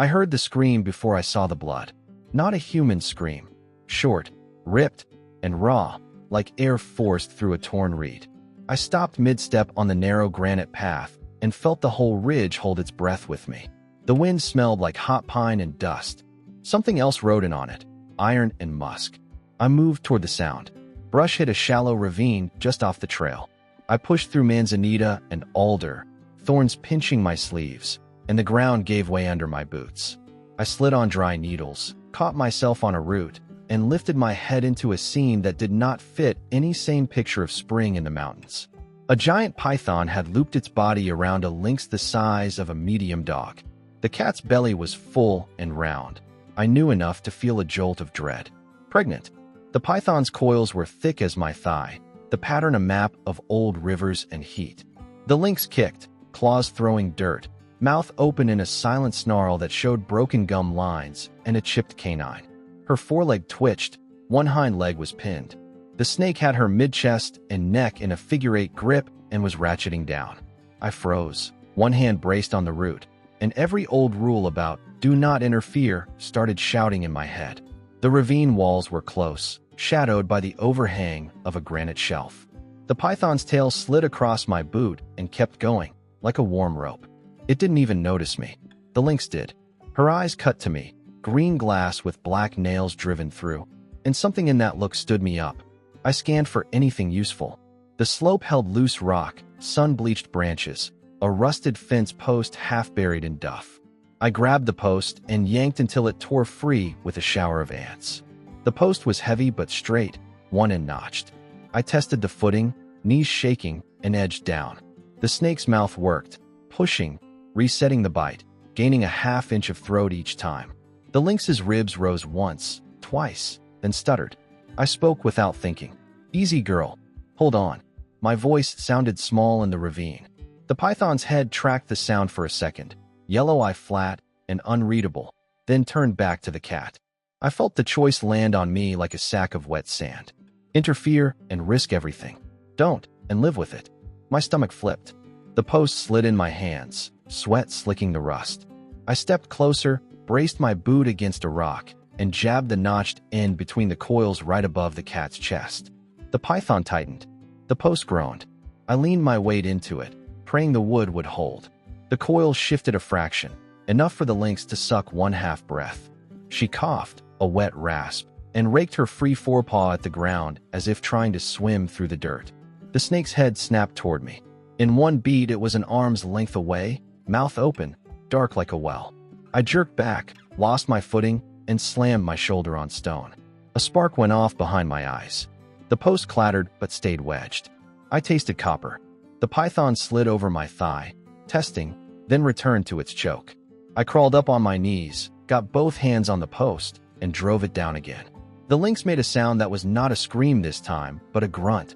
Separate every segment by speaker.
Speaker 1: I heard the scream before I saw the blood. Not a human scream. Short, ripped, and raw, like air forced through a torn reed. I stopped mid-step on the narrow granite path and felt the whole ridge hold its breath with me. The wind smelled like hot pine and dust. Something else rodent on it, iron and musk. I moved toward the sound. Brush hit a shallow ravine just off the trail. I pushed through manzanita and alder, thorns pinching my sleeves, and the ground gave way under my boots. I slid on dry needles, caught myself on a root, and lifted my head into a scene that did not fit any sane picture of spring in the mountains. A giant python had looped its body around a lynx the size of a medium dog. The cat's belly was full and round. I knew enough to feel a jolt of dread. Pregnant. The python's coils were thick as my thigh, the pattern a map of old rivers and heat. The lynx kicked, claws throwing dirt, mouth open in a silent snarl that showed broken gum lines and a chipped canine. Her foreleg twitched, one hind leg was pinned. The snake had her mid-chest and neck in a figure-8 grip and was ratcheting down. I froze, one hand braced on the root, and every old rule about "do not interfere" started shouting in my head. The ravine walls were close, shadowed by the overhang of a granite shelf. The python's tail slid across my boot and kept going, like a warm rope. It didn't even notice me. The lynx did. Her eyes cut to me, green glass with black nails driven through, and something in that look stood me up. I scanned for anything useful. The slope held loose rock, sun-bleached branches, a rusted fence post half buried in duff. I grabbed the post and yanked until it tore free with a shower of ants. The post was heavy but straight, one end notched. I tested the footing, knees shaking, and edged down. The snake's mouth worked, pushing, resetting the bite, gaining a half-inch of throat each time. The lynx's ribs rose once, twice, then stuttered. I spoke without thinking. "Easy, girl. Hold on." My voice sounded small in the ravine. The python's head tracked the sound for a second, yellow eye flat and unreadable, then turned back to the cat. I felt the choice land on me like a sack of wet sand. Interfere and risk everything. Don't, and live with it. My stomach flipped. The post slid in my hands, sweat slicking the rust. I stepped closer, braced my boot against a rock, and jabbed the notched end between the coils right above the cat's chest. The python tightened. The post groaned. I leaned my weight into it, praying the wood would hold. The coil shifted a fraction, enough for the lynx to suck one half breath. She coughed, a wet rasp, and raked her free forepaw at the ground as if trying to swim through the dirt. The snake's head snapped toward me. In one beat, it was an arm's length away, mouth open, dark like a well. I jerked back, lost my footing, and slammed my shoulder on stone. A spark went off behind my eyes. The post clattered but stayed wedged. I tasted copper. The python slid over my thigh, testing, then returned to its choke. I crawled up on my knees, got both hands on the post, and drove it down again. The lynx made a sound that was not a scream this time, but a grunt.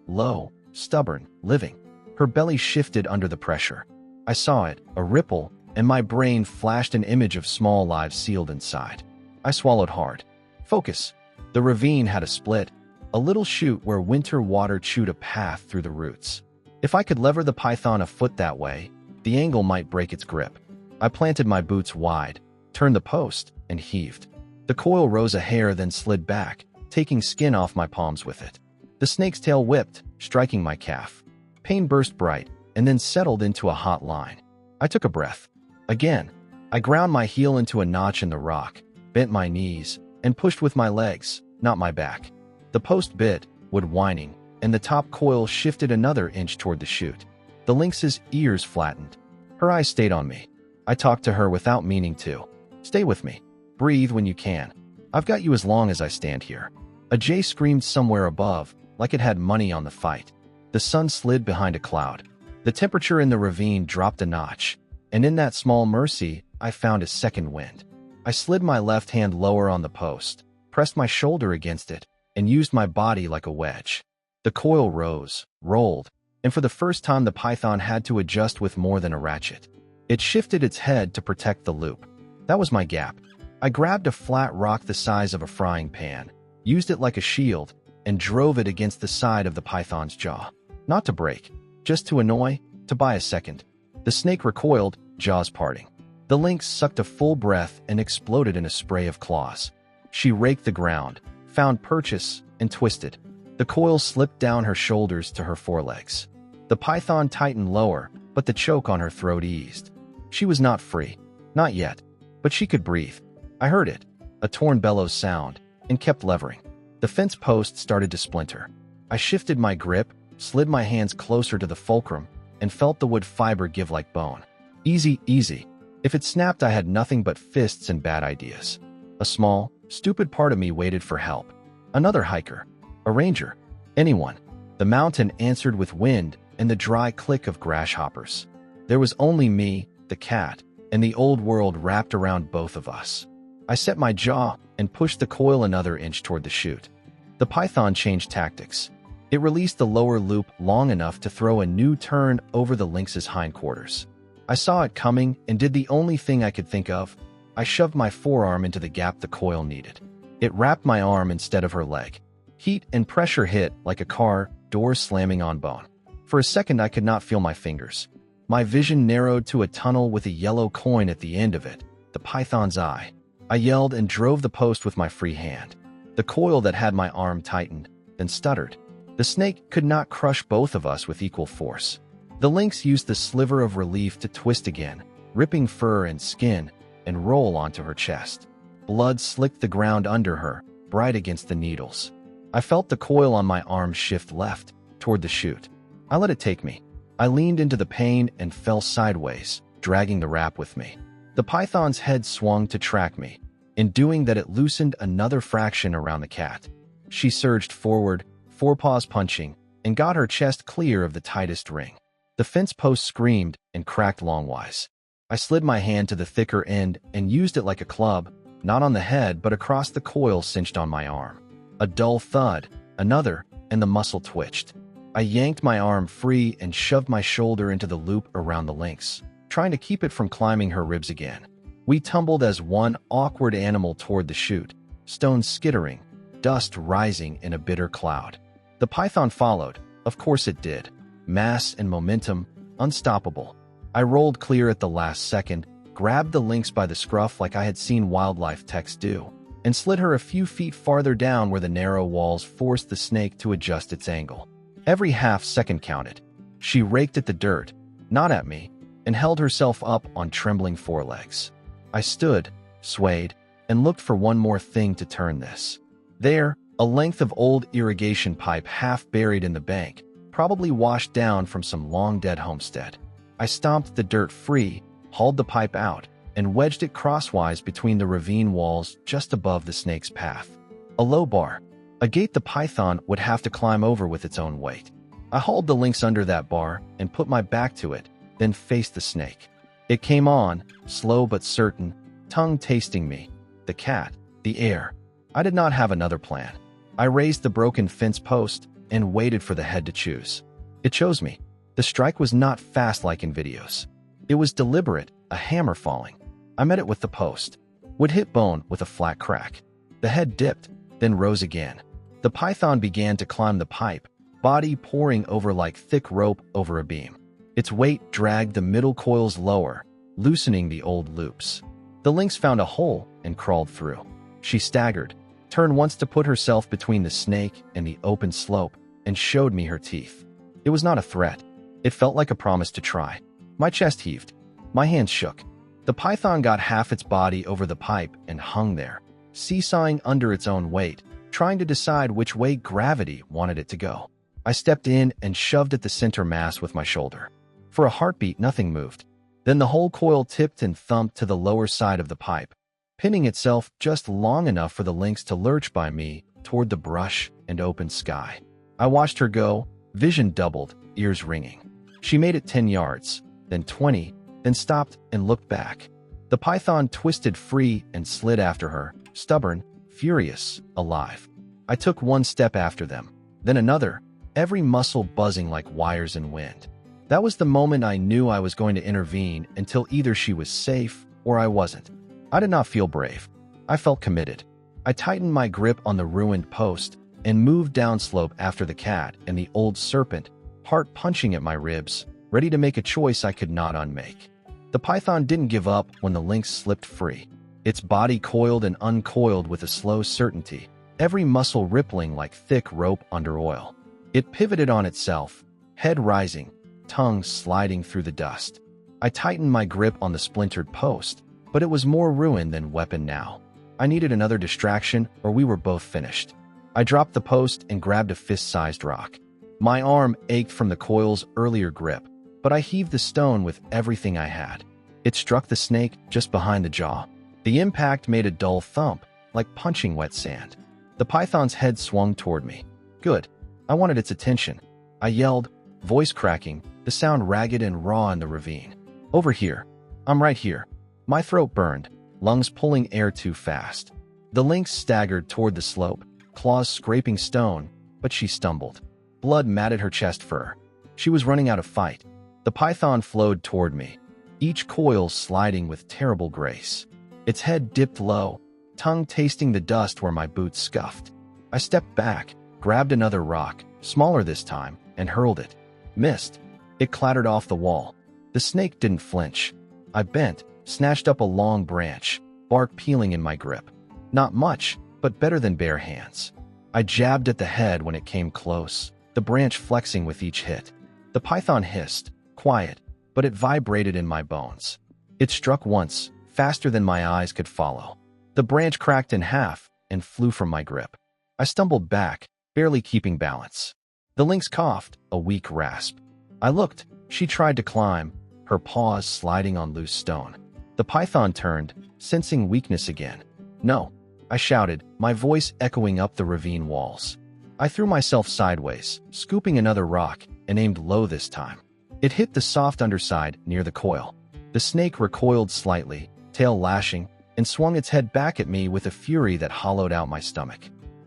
Speaker 1: Low, stubborn, living. Her belly shifted under the pressure. I saw it, a ripple, and my brain flashed an image of small lives sealed inside. I swallowed hard. Focus. The ravine had a split, a little chute where winter water chewed a path through the roots. If I could lever the python a foot that way, the angle might break its grip. I planted my boots wide, turned the post, and heaved. The coil rose a hair then slid back, taking skin off my palms with it. The snake's tail whipped, striking my calf. Pain burst bright, and then settled into a hot line. I took a breath. Again, I ground my heel into a notch in the rock, bent my knees, and pushed with my legs, not my back. The post bit, wood whining, and the top coil shifted another inch toward the chute. The lynx's ears flattened. Her eyes stayed on me. I talked to her without meaning to. "Stay with me. Breathe when you can. I've got you as long as I stand here." A jay screamed somewhere above, like it had money on the fight. The sun slid behind a cloud. The temperature in the ravine dropped a notch, and in that small mercy, I found a second wind. I slid my left hand lower on the post, pressed my shoulder against it, and used my body like a wedge. The coil rose, rolled, and for the first time the python had to adjust with more than a ratchet. It shifted its head to protect the loop. That was my gap. I grabbed a flat rock the size of a frying pan, used it like a shield, and drove it against the side of the python's jaw. Not to break, just to annoy, to buy a second. The snake recoiled, jaws parting. The lynx sucked a full breath and exploded in a spray of claws. She raked the ground, found purchase, and twisted. The coil slipped down her shoulders to her forelegs. The python tightened lower, but the choke on her throat eased. She was not free. Not yet. But she could breathe. I heard it, a torn bellows sound, and kept levering. The fence post started to splinter. I shifted my grip, slid my hands closer to the fulcrum, and felt the wood fiber give like bone. Easy, easy. If it snapped, I had nothing but fists and bad ideas. A small, stupid part of me waited for help. Another hiker. A ranger. Anyone. The mountain answered with wind and the dry click of grasshoppers. There was only me, the cat, and the old world wrapped around both of us. I set my jaw and pushed the coil another inch toward the chute. The python changed tactics. It released the lower loop long enough to throw a new turn over the lynx's hindquarters. I saw it coming and did the only thing I could think of. I shoved my forearm into the gap the coil needed. It wrapped my arm instead of her leg. Heat and pressure hit like a car door slamming on bone. For a second, I could not feel my fingers. My vision narrowed to a tunnel with a yellow coin at the end of it, the python's eye. I yelled and drove the post with my free hand. The coil that had my arm tightened, then stuttered. The snake could not crush both of us with equal force. The lynx used the sliver of relief to twist again, ripping fur and skin, and roll onto her chest. Blood slicked the ground under her, bright against the needles. I felt the coil on my arm shift left, toward the chute. I let it take me. I leaned into the pain and fell sideways, dragging the wrap with me. The python's head swung to track me. In doing that, it loosened another fraction around the cat. She surged forward, forepaws punching, and got her chest clear of the tightest ring. The fence post screamed and cracked longwise. I slid my hand to the thicker end and used it like a club, not on the head but across the coil cinched on my arm. A dull thud, another, and the muscle twitched. I yanked my arm free and shoved my shoulder into the loop around the lynx, trying to keep it from climbing her ribs again. We tumbled as one awkward animal toward the chute, stones skittering, dust rising in a bitter cloud. The python followed. Of course it did. Mass and momentum, unstoppable. I rolled clear at the last second, grabbed the lynx by the scruff like I had seen wildlife techs do, and slid her a few feet farther down where the narrow walls forced the snake to adjust its angle. Every half second counted. She raked at the dirt, not at me, and held herself up on trembling forelegs. I stood, swayed, and looked for one more thing to turn this. There, a length of old irrigation pipe half buried in the bank, probably washed down from some long-dead homestead. I stomped the dirt free, hauled the pipe out, and wedged it crosswise between the ravine walls just above the snake's path. A low bar, a gate the python would have to climb over with its own weight. I hauled the lynx under that bar and put my back to it, then faced the snake. It came on, slow but certain, tongue tasting me, the cat, the air. I did not have another plan. I raised the broken fence post and waited for the head to choose. It chose me. The strike was not fast like in videos. It was deliberate, a hammer falling. I met it with the post. Would hit bone with a flat crack. The head dipped, then rose again. The python began to climb the pipe, body pouring over like thick rope over a beam. Its weight dragged the middle coils lower, loosening the old loops. The lynx found a hole and crawled through. She staggered, turned once to put herself between the snake and the open slope, and showed me her teeth. It was not a threat. It felt like a promise to try. My chest heaved. My hands shook. The python got half its body over the pipe and hung there, seesawing under its own weight, trying to decide which way gravity wanted it to go. I stepped in and shoved at the center mass with my shoulder. For a heartbeat, nothing moved. Then the whole coil tipped and thumped to the lower side of the pipe, pinning itself just long enough for the lynx to lurch by me toward the brush and open sky. I watched her go, vision doubled, ears ringing. She made it 10 yards, then 20, then stopped and looked back. The python twisted free and slid after her, stubborn, furious, alive. I took one step after them, then another, every muscle buzzing like wires in wind. That was the moment I knew I was going to intervene until either she was safe or I wasn't. I did not feel brave. I felt committed. I tightened my grip on the ruined post and moved downslope after the cat and the old serpent, heart punching at my ribs, ready to make a choice I could not unmake. The python didn't give up when the lynx slipped free. Its body coiled and uncoiled with a slow certainty, every muscle rippling like thick rope under oil. It pivoted on itself, head rising, tongue sliding through the dust. I tightened my grip on the splintered post, but it was more ruin than weapon now. I needed another distraction or we were both finished. I dropped the post and grabbed a fist-sized rock. My arm ached from the coil's earlier grip, but I heaved the stone with everything I had. It struck the snake just behind the jaw. The impact made a dull thump, like punching wet sand. The python's head swung toward me. Good. I wanted its attention. I yelled, voice cracking, the sound ragged and raw in the ravine. Over here. I'm right here. My throat burned, lungs pulling air too fast. The lynx staggered toward the slope, claws scraping stone, but she stumbled. Blood matted her chest fur. She was running out of fight. The python flowed toward me, each coil sliding with terrible grace. Its head dipped low, tongue tasting the dust where my boots scuffed. I stepped back, grabbed another rock, smaller this time, and hurled it. Missed. It clattered off the wall. The snake didn't flinch. I bent, snatched up a long branch, bark peeling in my grip. Not much, but better than bare hands. I jabbed at the head when it came close, the branch flexing with each hit. The python hissed, quiet, but it vibrated in my bones. It struck once, faster than my eyes could follow. The branch cracked in half and flew from my grip. I stumbled back, barely keeping balance. The lynx coughed, a weak rasp. I looked. She tried to climb, her paws sliding on loose stone. The python turned, sensing weakness again. No, I shouted, my voice echoing up the ravine walls. I threw myself sideways, scooping another rock, and aimed low this time. It hit the soft underside near the coil. The snake recoiled slightly, tail lashing, and swung its head back at me with a fury that hollowed out my stomach.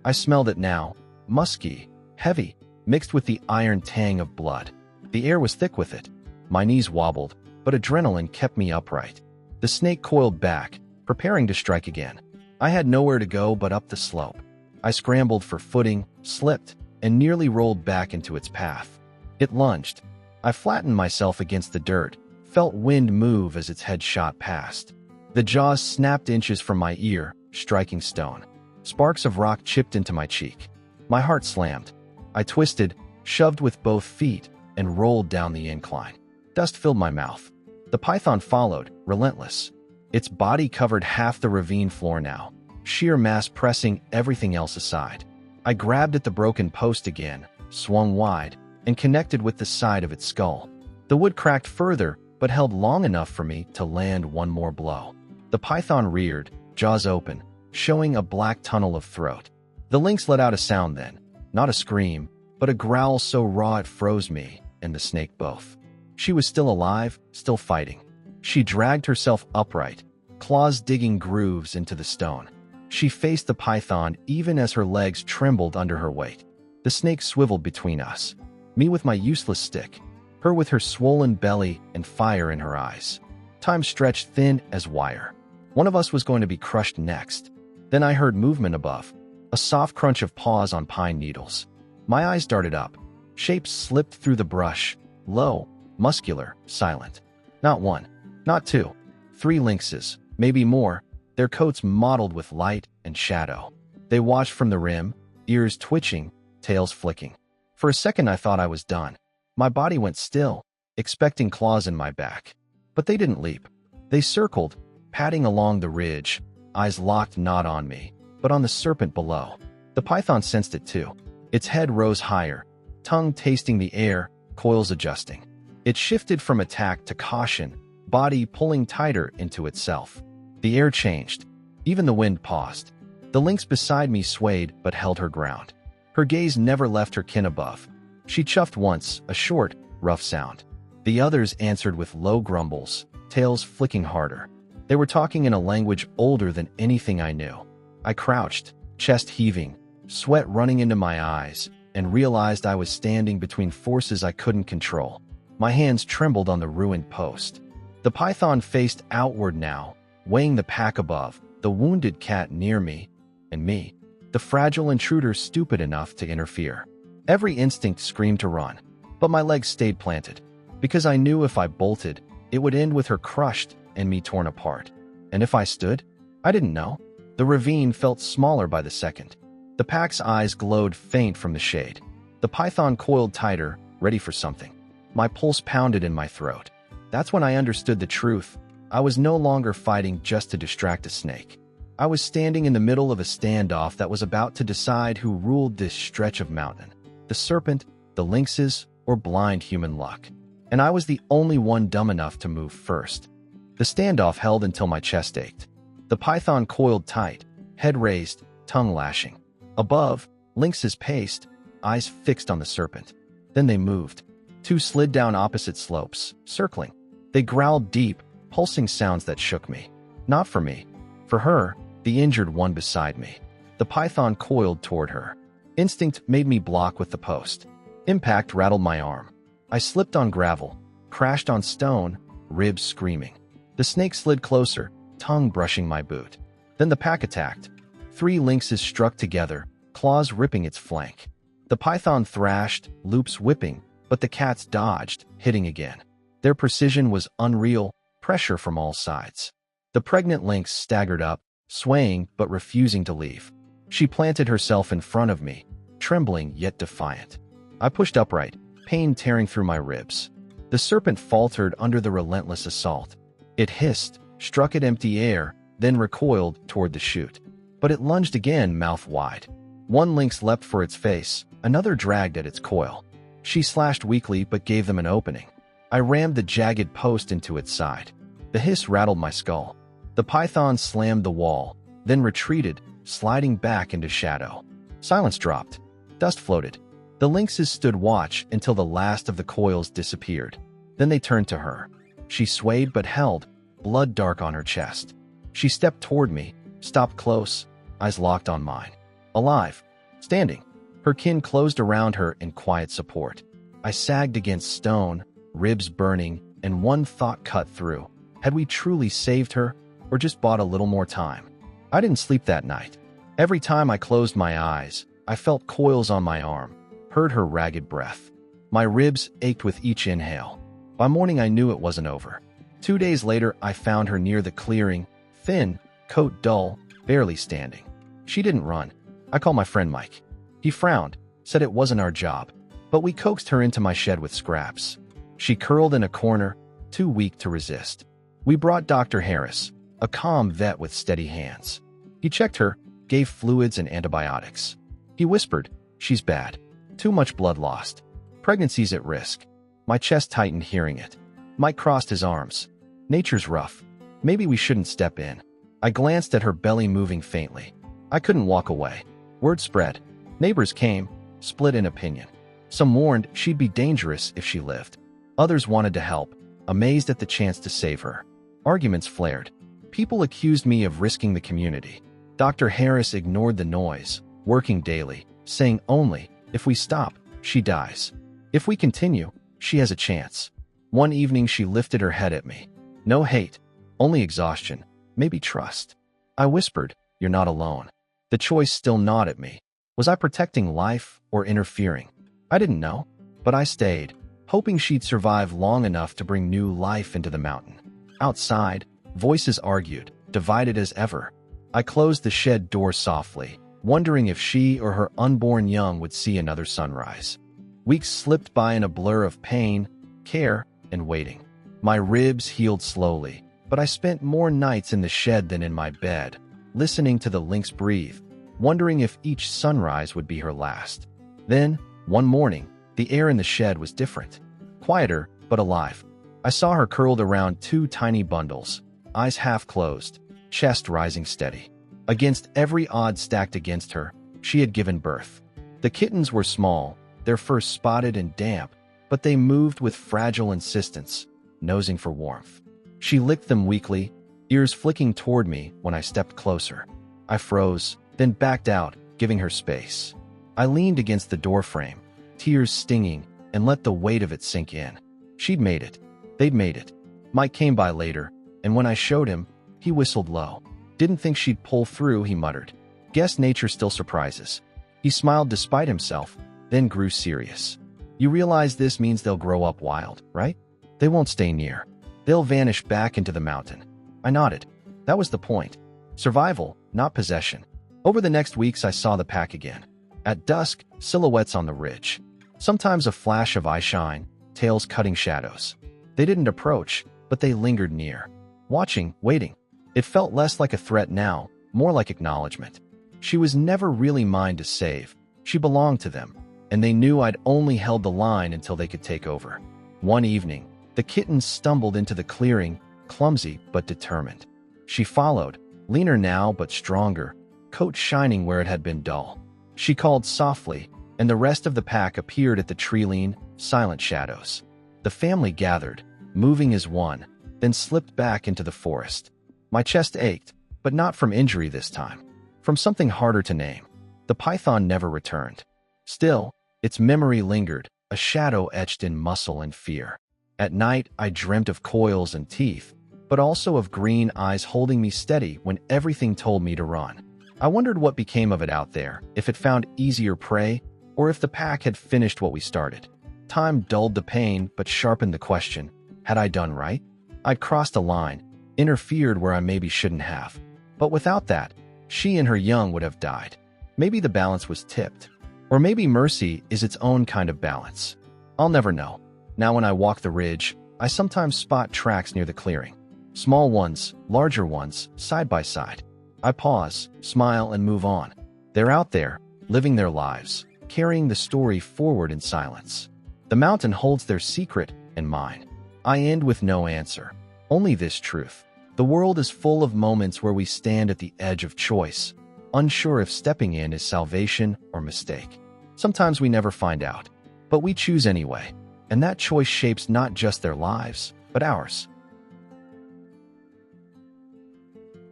Speaker 1: I smelled it now, musky, heavy, mixed with the iron tang of blood. The air was thick with it. My knees wobbled, but adrenaline kept me upright. The snake coiled back, preparing to strike again. I had nowhere to go but up the slope. I scrambled for footing, slipped, and nearly rolled back into its path. It lunged. I flattened myself against the dirt, felt wind move as its head shot past. The jaws snapped inches from my ear, striking stone. Sparks of rock chipped into my cheek. My heart slammed. I twisted, shoved with both feet, and rolled down the incline. Dust filled my mouth. The python followed, relentless. Its body covered half the ravine floor now, sheer mass pressing everything else aside. I grabbed at the broken post again, swung wide, and connected with the side of its skull. The wood cracked further, but held long enough for me to land one more blow. The python reared, jaws open, showing a black tunnel of throat. The lynx let out a sound then, not a scream, but a growl so raw it froze me and the snake both. She was still alive, still fighting. She dragged herself upright, claws digging grooves into the stone. She faced the python even as her legs trembled under her weight. The snake swiveled between us, me with my useless stick, her with her swollen belly and fire in her eyes. Time stretched thin as wire. One of us was going to be crushed next. Then I heard movement above, a soft crunch of paws on pine needles. My eyes darted up. Shapes slipped through the brush, low, muscular, silent. Not one, not two, 3 lynxes, maybe more, their coats mottled with light and shadow. They watched from the rim, ears twitching, tails flicking. For a second I thought I was done. My body went still, expecting claws in my back. But they didn't leap. They circled, padding along the ridge, eyes locked not on me, but on the serpent below. The python sensed it too. Its head rose higher, tongue tasting the air, coils adjusting. It shifted from attack to caution, body pulling tighter into itself. The air changed. Even the wind paused. The lynx beside me swayed but held her ground. Her gaze never left her kin above. She chuffed once, a short, rough sound. The others answered with low grumbles, tails flicking harder. They were talking in a language older than anything I knew. I crouched, chest heaving, sweat running into my eyes, and realized I was standing between forces I couldn't control. My hands trembled on the ruined post. The python faced outward now, weighing the pack above, the wounded cat near me, and me, the fragile intruder stupid enough to interfere. Every instinct screamed to run, but my legs stayed planted, because I knew if I bolted, It would end with her crushed and me torn apart. And if I stood? I didn't know. The ravine felt smaller by the second. The pack's eyes glowed faint from the shade. The python coiled tighter, ready for something. My pulse pounded in my throat. That's when I understood the truth. I was no longer fighting just to distract a snake. I was standing in the middle of a standoff that was about to decide who ruled this stretch of mountain. The serpent, the lynxes, or blind human luck. And I was the only one dumb enough to move first. The standoff held until my chest ached. The python coiled tight, head raised, tongue lashing. Above, lynxes paced, eyes fixed on the serpent. Then they moved. Two slid down opposite slopes, circling. They growled deep, pulsing sounds that shook me. Not for me. For her, the injured one beside me. The python coiled toward her. Instinct made me block with the post. Impact rattled my arm. I slipped on gravel, crashed on stone, ribs screaming. The snake slid closer, tongue brushing my boot. Then the pack attacked. 3 lynxes struck together, claws ripping its flank. The python thrashed, loops whipping, but the cats dodged, hitting again. Their precision was unreal, pressure from all sides. The pregnant lynx staggered up, swaying but refusing to leave. She planted herself in front of me, trembling yet defiant. I pushed upright, pain tearing through my ribs. The serpent faltered under the relentless assault. It hissed, struck at empty air, then recoiled toward the chute. But it lunged again, mouth wide. One lynx leapt for its face, another dragged at its coil. She slashed weakly but gave them an opening. I rammed the jagged post into its side. The hiss rattled my skull. The python slammed the wall, then retreated, sliding back into shadow. Silence dropped. Dust floated. The lynxes stood watch until the last of the coils disappeared. Then they turned to her. She swayed but held, blood dark on her chest. She stepped toward me, stopped close, eyes locked on mine. Alive. Standing. Her kin closed around her in quiet support. I sagged against stone, ribs burning, and one thought cut through. Had we truly saved her, or just bought a little more time? I didn't sleep that night. Every time I closed my eyes, I felt coils on my arm, heard her ragged breath. My ribs ached with each inhale. By morning I knew it wasn't over. 2 days later I found her near the clearing, thin, coat dull, barely standing. She didn't run. I called my friend Mike. He frowned, said it wasn't our job, but we coaxed her into my shed with scraps. She curled in a corner, too weak to resist. We brought Dr. Harris, a calm vet with steady hands. He checked her, gave fluids and antibiotics. He whispered, "She's bad. Too much blood lost. Pregnancy's at risk." My chest tightened hearing it. Mike crossed his arms. "Nature's rough. Maybe we shouldn't step in." I glanced at her belly moving faintly. I couldn't walk away. Word spread. Neighbors came, split in opinion. Some warned she'd be dangerous if she lived. Others wanted to help, amazed at the chance to save her. Arguments flared. People accused me of risking the community. Dr. Harris ignored the noise, working daily, saying only, if we stop, she dies. If we continue, she has a chance. One evening she lifted her head at me. No hate, only exhaustion, maybe trust. I whispered, "You're not alone." The choice still gnawed at me. Was I protecting life or interfering? I didn't know, but I stayed, hoping she'd survive long enough to bring new life into the mountain. Outside, voices argued, divided as ever. I closed the shed door softly, wondering if she or her unborn young would see another sunrise. Weeks slipped by in a blur of pain, care, and waiting. My ribs healed slowly, but I spent more nights in the shed than in my bed, listening to the lynx breathe, wondering if each sunrise would be her last. Then, one morning, the air in the shed was different. Quieter, but alive. I saw her curled around 2 tiny bundles, eyes half closed, chest rising steady. Against every odd stacked against her, she had given birth. The kittens were small, their fur spotted and damp, but they moved with fragile insistence, nosing for warmth. She licked them weakly, ears flicking toward me when I stepped closer. I froze, then backed out, giving her space. I leaned against the doorframe, tears stinging, and let the weight of it sink in. She'd made it. They'd made it. Mike came by later, and when I showed him, he whistled low. Didn't think she'd pull through, he muttered. Guess nature still surprises. He smiled despite himself, then grew serious. You realize this means they'll grow up wild, right? They won't stay near. They'll vanish back into the mountain. I nodded. That was the point. Survival, not possession. Over the next weeks, I saw the pack again. At dusk, silhouettes on the ridge. Sometimes a flash of eye shine, tails cutting shadows. They didn't approach, but they lingered near. Watching, waiting. It felt less like a threat now, more like acknowledgement. She was never really mine to save. She belonged to them, and they knew I'd only held the line until they could take over. One evening, the kitten stumbled into the clearing, clumsy but determined. She followed, leaner now but stronger, coat shining where it had been dull. She called softly, and the rest of the pack appeared at the tree-lean, silent shadows. The family gathered, moving as one, then slipped back into the forest. My chest ached, but not from injury this time. From something harder to name. The python never returned. Still, its memory lingered, a shadow etched in muscle and fear. At night, I dreamt of coils and teeth, but also of green eyes holding me steady when everything told me to run. I wondered what became of it out there, if it found easier prey, or if the pack had finished what we started. Time dulled the pain but sharpened the question, had I done right? I'd crossed a line, interfered where I maybe shouldn't have. But without that, she and her young would have died. Maybe the balance was tipped. Or maybe mercy is its own kind of balance. I'll never know. Now when I walk the ridge, I sometimes spot tracks near the clearing. Small ones, larger ones, side by side. I pause, smile, and move on. They're out there, living their lives, carrying the story forward in silence. The mountain holds their secret and mine. I end with no answer. Only this truth. The world is full of moments where we stand at the edge of choice, unsure if stepping in is salvation or mistake. Sometimes we never find out, but we choose anyway, and that choice shapes not just their lives, but ours.